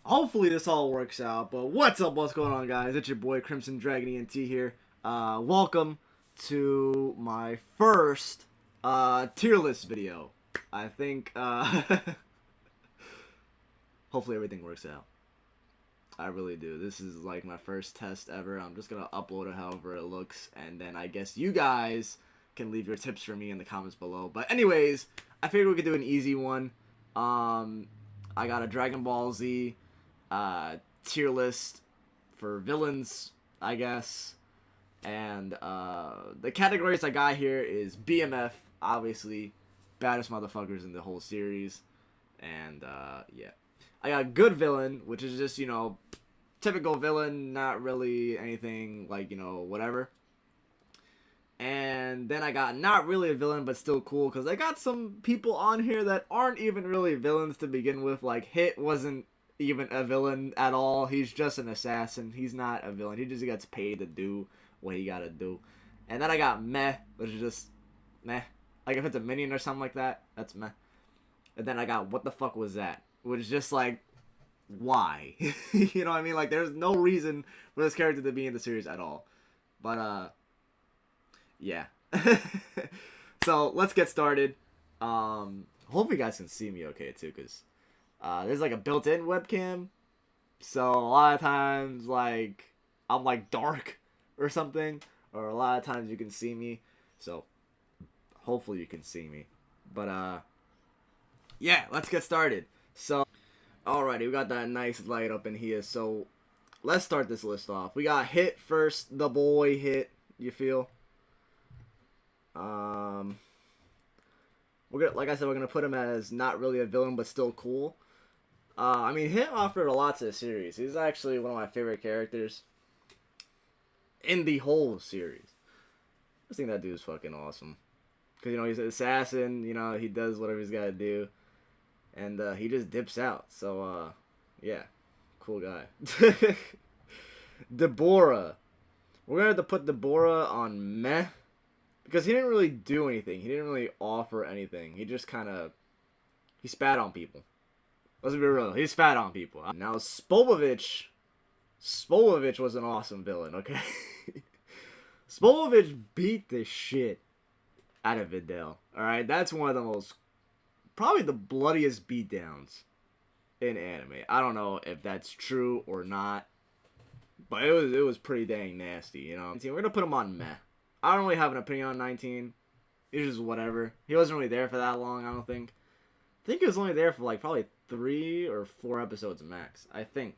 Hopefully this all works out. But what's up? What's going on, guys? It's your boy CrimsonDragonENT here. Welcome to my first tier list video. I think hopefully everything works out. I really do. This is like my first test ever. I'm just gonna upload it however it looks, and then I guess you guys can leave your tips for me in the comments below. But anyways, I figured we could do an easy one. I got a Dragon Ball Z tier list for villains, I guess. And the categories I got here is BMF, obviously, baddest motherfuckers in the whole series. And yeah, I got good villain, which is just, you know, typical villain, not really anything like, you know, whatever. And then I got not really a villain, but still cool, because I got some people on here that aren't even really villains to begin with. Like, Hit wasn't even a villain at all. He's just an assassin. He's not a villain. He just gets paid to do what he gotta do. And then I got Meh, which is just meh. Like, if it's a minion or something like that, that's meh. And then I got What the Fuck Was That? Which is just like, why? You know what I mean? Like, there's no reason for this character to be in the series at all. But, yeah. So let's get started. Hopefully you guys can see me okay too, because there's like a built-in webcam, so a lot of times like I'm like dark or something, or a lot of times you can see me, so hopefully you can see me. But yeah, let's get started. So alrighty, we got that nice light up in here, so let's start this list off. We got Hit first, the boy Hit, you feel? We're gonna, like I said, we're gonna put him as not really a villain, but still cool. I mean, Hit offered a lot to the series. He's actually one of my favorite characters in the whole series. I just think that dude's fucking awesome. Cause you know he's an assassin. You know he does whatever he's gotta do, and he just dips out. So yeah, cool guy. Deborah, we're gonna have to put Deborah on meh. Because he didn't really do anything. He didn't really offer anything. He just kind of... He spat on people. Let's be real. He spat on people. Now, Spopovich... Spopovich was an awesome villain, okay? Spopovich beat the shit out of Videl. Alright? That's one of the most... Probably the bloodiest beatdowns in anime. I don't know if that's true or not. But it was pretty dang nasty, you know? We're going to put him on meh. I don't really have an opinion on 19. It's just whatever. He wasn't really there for that long, I don't think. I think he was only there for like probably 3 or 4 episodes max. I think.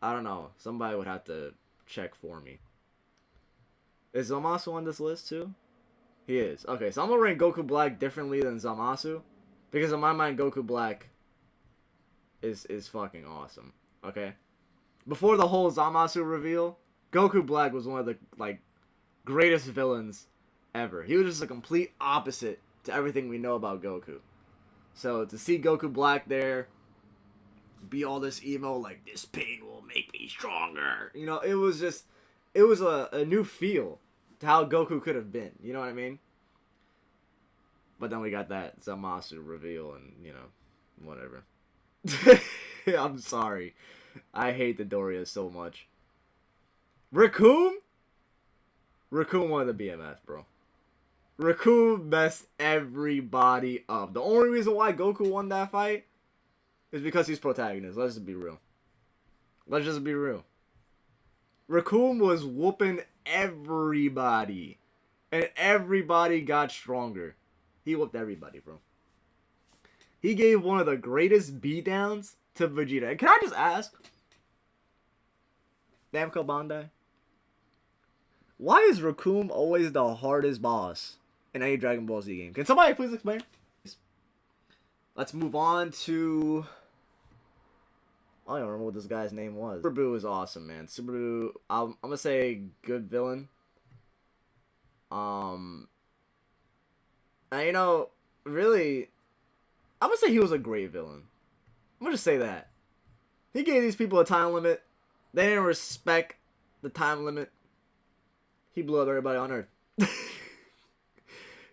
I don't know. Somebody would have to check for me. Is Zamasu on this list too? He is. Okay, so I'm going to rank Goku Black differently than Zamasu. Because in my mind, Goku Black is fucking awesome. Okay? Before the whole Zamasu reveal, Goku Black was one of the, like, greatest villains ever. He was just a complete opposite to everything we know about Goku. So to see Goku Black there, be all this emo, like, this pain will make me stronger. You know, it was just, it was a new feel to how Goku could have been. You know what I mean? But then we got that Zamasu reveal and, you know, whatever. I'm sorry. I hate the Doria so much. RECOOME? RECOOME won the BMF, bro. RECOOME messed everybody up. The only reason why Goku won that fight is because he's protagonist. Let's just be real. Let's just be real. RECOOME was whooping everybody. And everybody got stronger. He whooped everybody, bro. He gave one of the greatest beatdowns to Vegeta. And can I just ask? Namco Bandai? Why is RECOOME always the hardest boss in any Dragon Ball Z game? Can somebody please explain? Let's move on to... I don't remember what this guy's name was. Subaru is awesome, man. Subaru, I'm gonna say good villain. And you know, really, I'm gonna say he was a great villain. I'm gonna just say that. He gave these people a time limit. They didn't respect the time limit. He blew up everybody on Earth.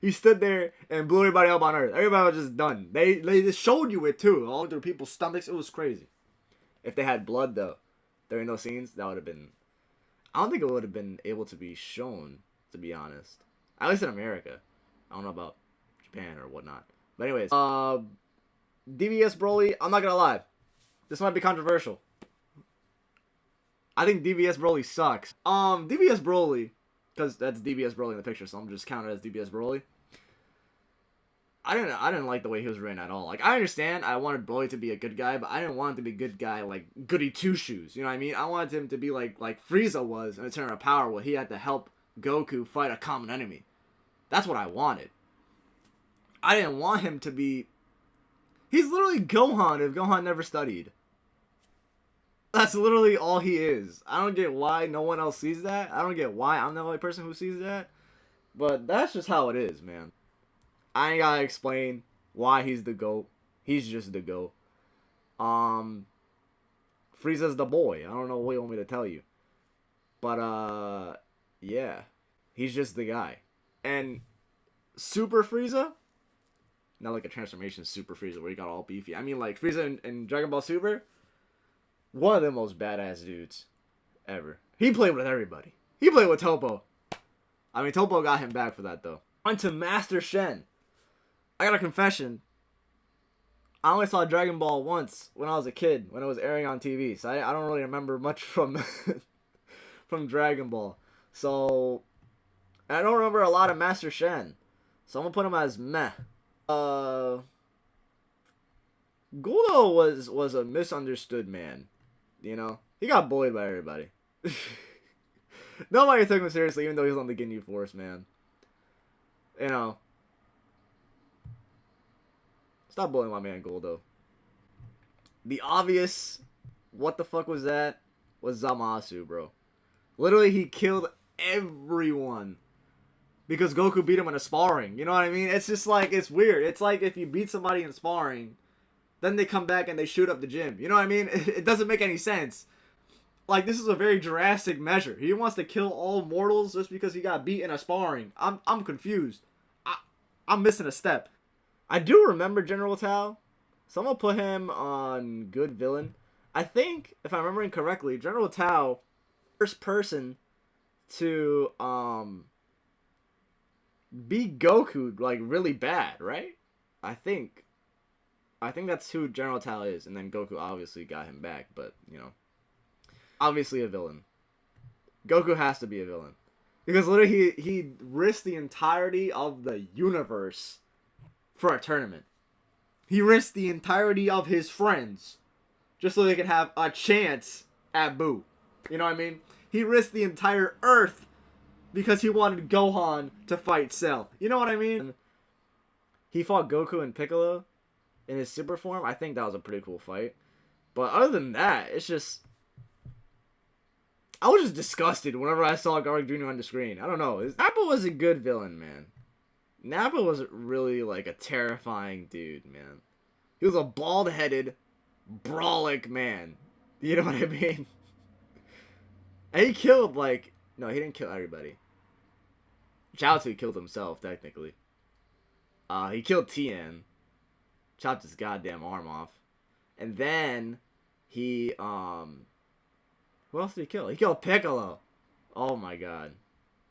He stood there and blew everybody up on Earth. Everybody was just done. They just showed you it too. All through people's stomachs. It was crazy. If they had blood, though, during those scenes, that would have been... I don't think it would have been able to be shown, to be honest. At least in America. I don't know about Japan or whatnot. But anyways, Dbs Broly, I'm not gonna lie. This might be controversial. I think Dbs Broly sucks. Dbs Broly, because that's Dbs Broly in the picture, so I'm just counting it as Dbs Broly. I didn't like the way he was written at all. Like, I understand I wanted Broly to be a good guy, but I didn't want him to be a good guy like Goody Two Shoes. You know what I mean? I wanted him to be like Frieza was in a Turn of Power, where he had to help Goku fight a common enemy. That's what I wanted. I didn't want him to be... He's literally Gohan if Gohan never studied. That's literally all he is. I don't get why no one else sees that. I don't get why I'm the only person who sees that. But that's just how it is, man. I ain't gotta explain why he's the GOAT. He's just the GOAT. Frieza's the boy. I don't know what you want me to tell you. But, yeah. He's just the guy. And Super Frieza? Not like a transformation Super Frieza where he got all beefy. I mean, like, Frieza in Dragon Ball Super, one of the most badass dudes ever. He played with everybody. He played with Toppo. I mean, Toppo got him back for that, though. On to Master Shen. I got a confession. I only saw Dragon Ball once when I was a kid, when it was airing on TV. So I don't really remember much from from Dragon Ball. So I don't remember a lot of Master Shen. So I'm going to put him as meh. Guldo was a misunderstood man. You know? He got bullied by everybody. Nobody took him seriously, even though he was on the Ginyu Force, man. You know. Stop bullying my man Guldo. The obvious, what the fuck was that, was Zamasu, bro. Literally, he killed everyone. Because Goku beat him in a sparring. You know what I mean? It's just like, it's weird. It's like if you beat somebody in sparring, then they come back and they shoot up the gym. You know what I mean? It doesn't make any sense. Like, this is a very drastic measure. He wants to kill all mortals just because he got beat in a sparring. I'm confused. I'm missing a step. I do remember General Tao. Someone put him on good villain. I think, if I'm remembering correctly, General Tao, first person to beat Goku like really bad, right? I think that's who General Tao is, and then Goku obviously got him back, but you know, obviously a villain. Goku has to be a villain because literally he risked the entirety of the universe for a tournament. He risked the entirety of his friends just so they could have a chance at Boo. You know what I mean? He risked the entire Earth because he wanted Gohan to fight Cell. You know what I mean? He fought Goku and Piccolo in his super form. I think that was a pretty cool fight. But other than that, it's just... I was just disgusted whenever I saw Garlic Jr. on the screen. I don't know. Nappa was a good villain, man. Nappa was really, like, a terrifying dude, man. He was a bald-headed, brolic man. You know what I mean? And he killed, like... No, he didn't kill everybody. Chaozu killed himself, technically. He killed Tien. Chopped his goddamn arm off. And then, he, who else did he kill? He killed Piccolo. Oh my god.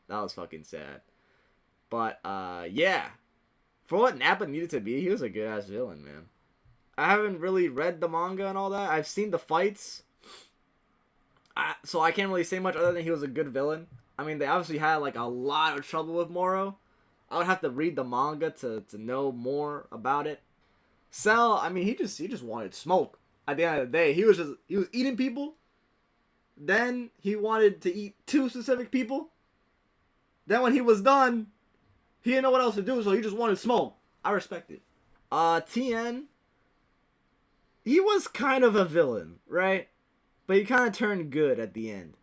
That was fucking sad. But, yeah. For what Nappa needed to be, he was a good-ass villain, man. I haven't really read the manga and all that. I've seen the fights. So I can't really say much other than he was a good villain. I mean, they obviously had, like, a lot of trouble with Moro. I would have to read the manga to know more about it. Cell, I mean, he just wanted smoke. At the end of the day, he was eating people. Then he wanted to eat 2 specific people. Then when he was done, he didn't know what else to do, so he just wanted smoke. I respect it. Tien, he was kind of a villain, right? But he kind of turned good at the end.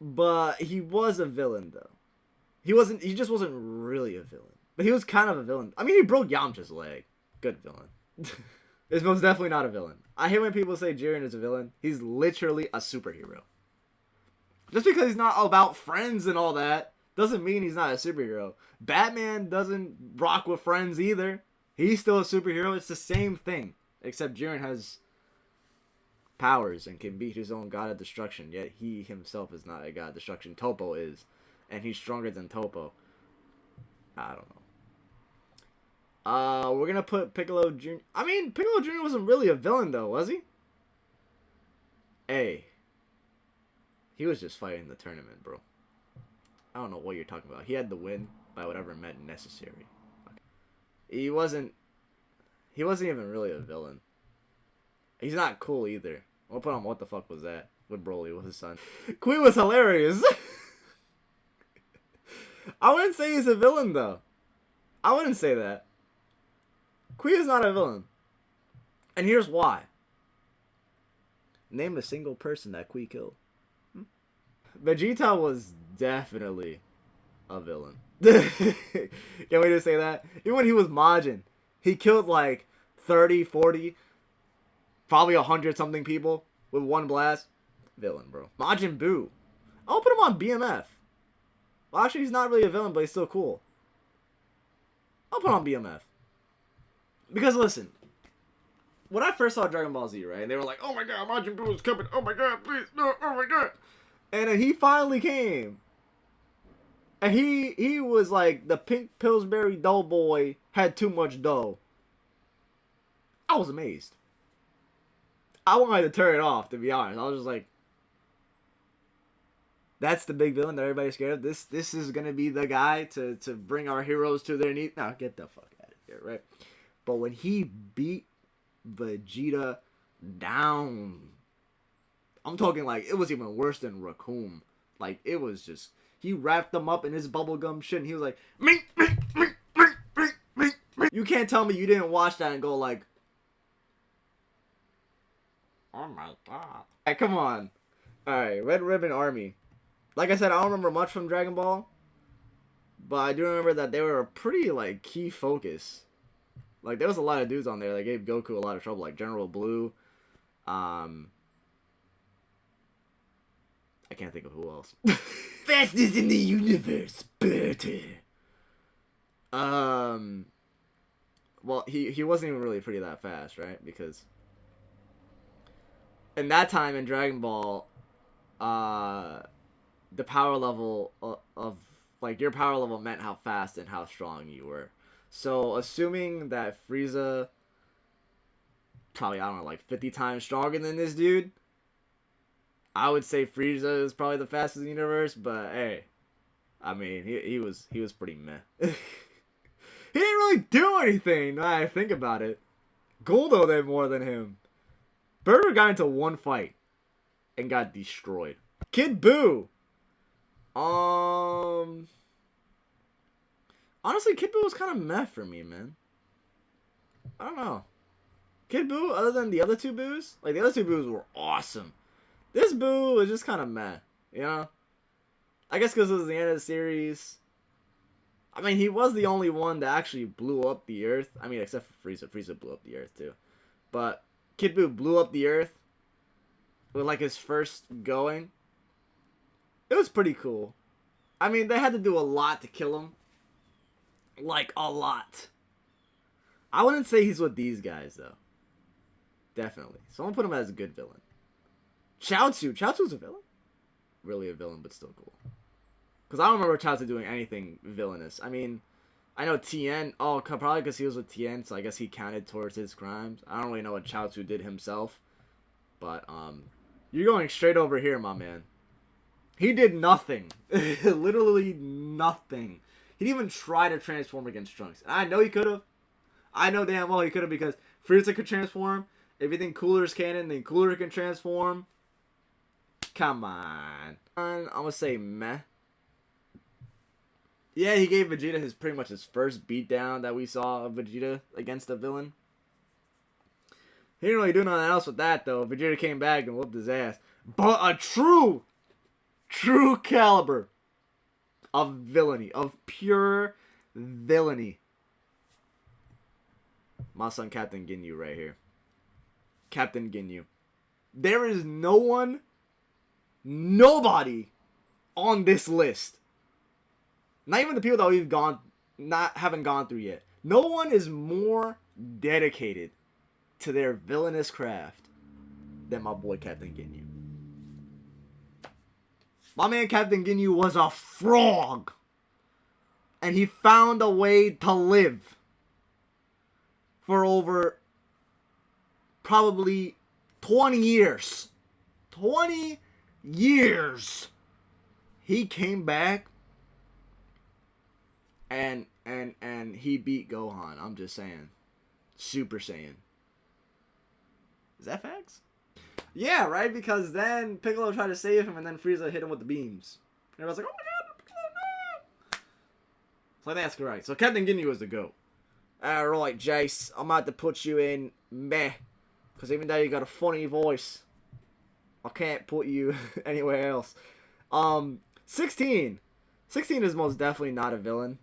But he was a villain, though. He just wasn't really a villain. But he was kind of a villain. I mean, he broke Yamcha's leg. Good villain. It's most definitely not a villain. I hate when people say Jiren is a villain. He's literally a superhero. Just because he's not about friends and all that doesn't mean he's not a superhero. Batman doesn't rock with friends either. He's still a superhero. It's the same thing. Except Jiren has powers and can beat his own god of destruction, yet he himself is not a god of destruction. Toppo is, and he's stronger than Toppo. I don't know. We're gonna put Piccolo Jr. I mean, Piccolo Jr. wasn't really a villain though, was he? Hey, he was just fighting the tournament, bro. I don't know what you're talking about. He had the win by whatever meant necessary. He wasn't even really a villain. He's not cool either. We'll put on What the Fuck Was That with Broly with his son. Queen was hilarious. I wouldn't say he's a villain though. I wouldn't say that. Queen is not a villain. And here's why. Name a single person that Queen killed. Vegeta was definitely a villain. Can we just say that? Even when he was Majin, he killed like 30, 40, probably 100 something people with one blast. Villain, bro. Majin Buu. I'll put him on BMF. Well, actually, he's not really a villain, but he's still cool. I'll put on BMF. Because listen, when I first saw Dragon Ball Z, right, and they were like, "Oh my God, Majin Buu is coming! Oh my God, please, no! Oh my God!" And then he finally came. And he was like the pink Pillsbury Doughboy had too much dough. I was amazed. I wanted to turn it off, to be honest. I was just like, that's the big villain that everybody's scared of. This is gonna be the guy to bring our heroes to their knees. Now get the fuck out of here, right? But when he beat Vegeta down, I'm talking like it was even worse than RECOOME. Like it was just, he wrapped them up in his bubblegum shit and he was like, mink, mink, mink, mink, mink, mink, mink. You can't tell me you didn't watch that and go like, oh my God. Hey, come on. Alright, Red Ribbon Army. Like I said, I don't remember much from Dragon Ball, but I do remember that they were a pretty like key focus. Like there was a lot of dudes on there that gave Goku a lot of trouble, like General Blue. I can't think of who else. Fastest in the universe, better. Well, he wasn't even really pretty that fast, right? Because in that time in Dragon Ball, the power level of like your power level meant how fast and how strong you were. So assuming that Frieza probably, I don't know, like 50 times stronger than this dude, I would say Frieza is probably the fastest in the universe, but hey, I mean, he was pretty meh. He didn't really do anything, now I think about it. Goldo did more than him. Burger got into one fight and got destroyed. Kid Buu. Honestly, Kid Buu was kind of meh for me, man. I don't know. Kid Buu, other than the other two Boos, like the other two Boos were awesome. This Buu was just kind of meh, you know? I guess because it was the end of the series. I mean, he was the only one that actually blew up the Earth. I mean, except for Frieza. Frieza blew up the Earth, too. But Kid Buu blew up the Earth with, like, his first going. It was pretty cool. I mean, they had to do a lot to kill him. Like, a lot. I wouldn't say he's with these guys, though. Definitely. Someone put him as a good villain. Chaozu. Chaozu's a villain? Really a villain, but still cool. Because I don't remember Chaozu doing anything villainous. I mean, I know Tien. Oh, probably because he was with Tien, so I guess he counted towards his crimes. I don't really know what Chaozu did himself. But, you're going straight over here, my man. He did nothing. Literally nothing. He didn't even try to transform against Trunks. And I know he could have. I know damn well he could have, because Frieza could transform. If you think Cooler's canon, then Cooler can transform. Come on. I'm gonna say meh. Yeah, he gave Vegeta pretty much his first beatdown that we saw of Vegeta against a villain. He didn't really do nothing else with that, though. Vegeta came back and whooped his ass. But a true caliber of villainy, of pure villainy. My son Captain Ginyu right here. Captain Ginyu. There is nobody on this list. Not even the people that haven't gone through yet. No one is more dedicated to their villainous craft than my boy Captain Ginyu. My man Captain Ginyu was a frog. And he found a way to live for over probably 20 years. 20 years. He came back and he beat Gohan. I'm just saying. Super Saiyan. Is that facts? Yeah, right? Because then Piccolo tried to save him and then Frieza hit him with the beams. And everyone's like, oh my god, Piccolo, no! So I think that's correct. So Captain Ginyu was the GOAT. Alright, Jace, I'm about to put you in meh. Because even though you got a funny voice, I can't put you anywhere else. 16. 16 is most definitely not a villain.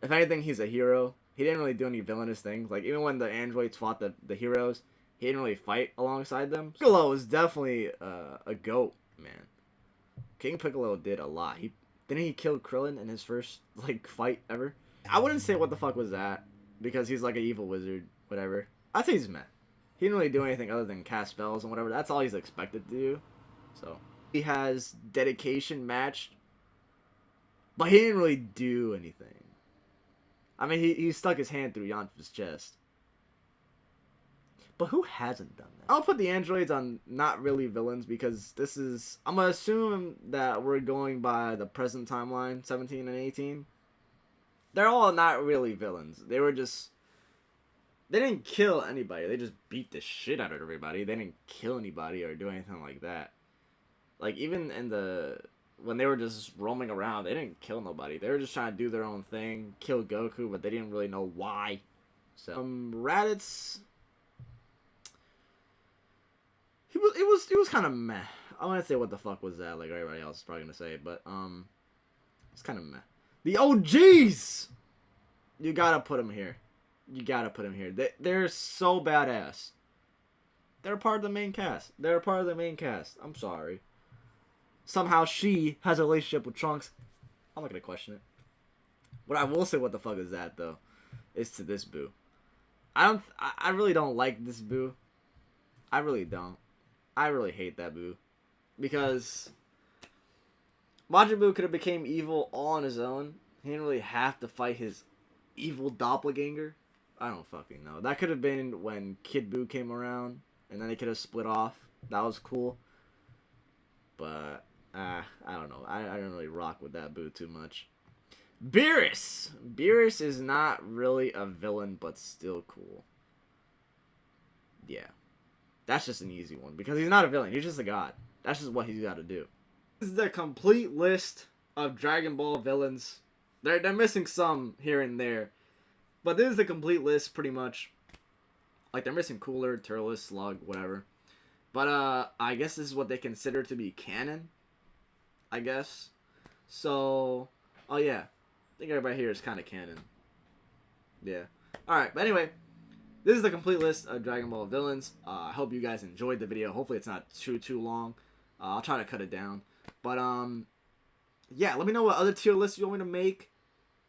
If anything, he's a hero. He didn't really do any villainous things. Like, even when the androids fought the heroes, he didn't really fight alongside them. Piccolo is definitely a GOAT, man. King Piccolo did a lot. Didn't he kill Krillin in his first, like, fight ever? I wouldn't say what the fuck was that, because he's like an evil wizard, whatever. I'd say he's meh. He didn't really do anything other than cast spells and whatever. That's all he's expected to do. So, he has dedication matched, but he didn't really do anything. I mean, he stuck his hand through Yonfa's chest. But who hasn't done that? I'll put the androids on not really villains because this is... I'm going to assume that we're going by the present timeline, 17 and 18. They're all not really villains. They were just... They didn't kill anybody. They just beat the shit out of everybody. They didn't kill anybody or do anything like that. Like, even in the... When they were just roaming around, they didn't kill nobody. They were just trying to do their own thing, kill Goku, but they didn't really know why. So, Raditz... It was kind of meh. I want to say what the fuck was that, like everybody else is probably going to say, but, it's kind of meh. The OGs! You gotta put them here. You gotta put them here. They're so badass. They're part of the main cast. They're part of the main cast. I'm sorry. Somehow she has a relationship with Trunks. I'm not gonna question it. What I will say what the fuck is that, though, is to this Boo. I really don't like this Boo. I really don't. I really hate that Boo. Because Majin Buu could have became evil all on his own. He didn't really have to fight his evil doppelganger. I don't fucking know. That could have been when Kid Buu came around. And then they could have split off. That was cool. But, I don't know. I don't really rock with that Boo too much. Beerus! Beerus is not really a villain, but still cool. Yeah. That's just an easy one. Because he's not a villain. He's just a god. That's just what he's got to do. This is the complete list of Dragon Ball villains. They're missing some here and there. But this is the complete list, pretty much. Like, they're missing Cooler, Turles, Slug, whatever. But, I guess this is what they consider to be canon. I guess. So, oh yeah. I think everybody here is kind of canon. Yeah. Alright, but anyway. This is the complete list of Dragon Ball villains. I hope you guys enjoyed the video. Hopefully it's not too long. I'll try to cut it down. But, yeah, let me know what other tier lists you want me to make.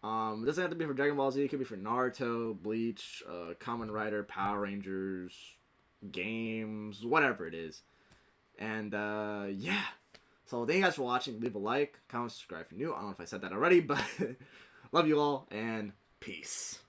It doesn't have to be for Dragon Ball Z. It could be for Naruto, Bleach, Kamen Rider, Power Rangers, games, whatever it is. And, yeah. So, thank you guys for watching. Leave a like, comment, subscribe if you're new. I don't know if I said that already, but love you all, and peace.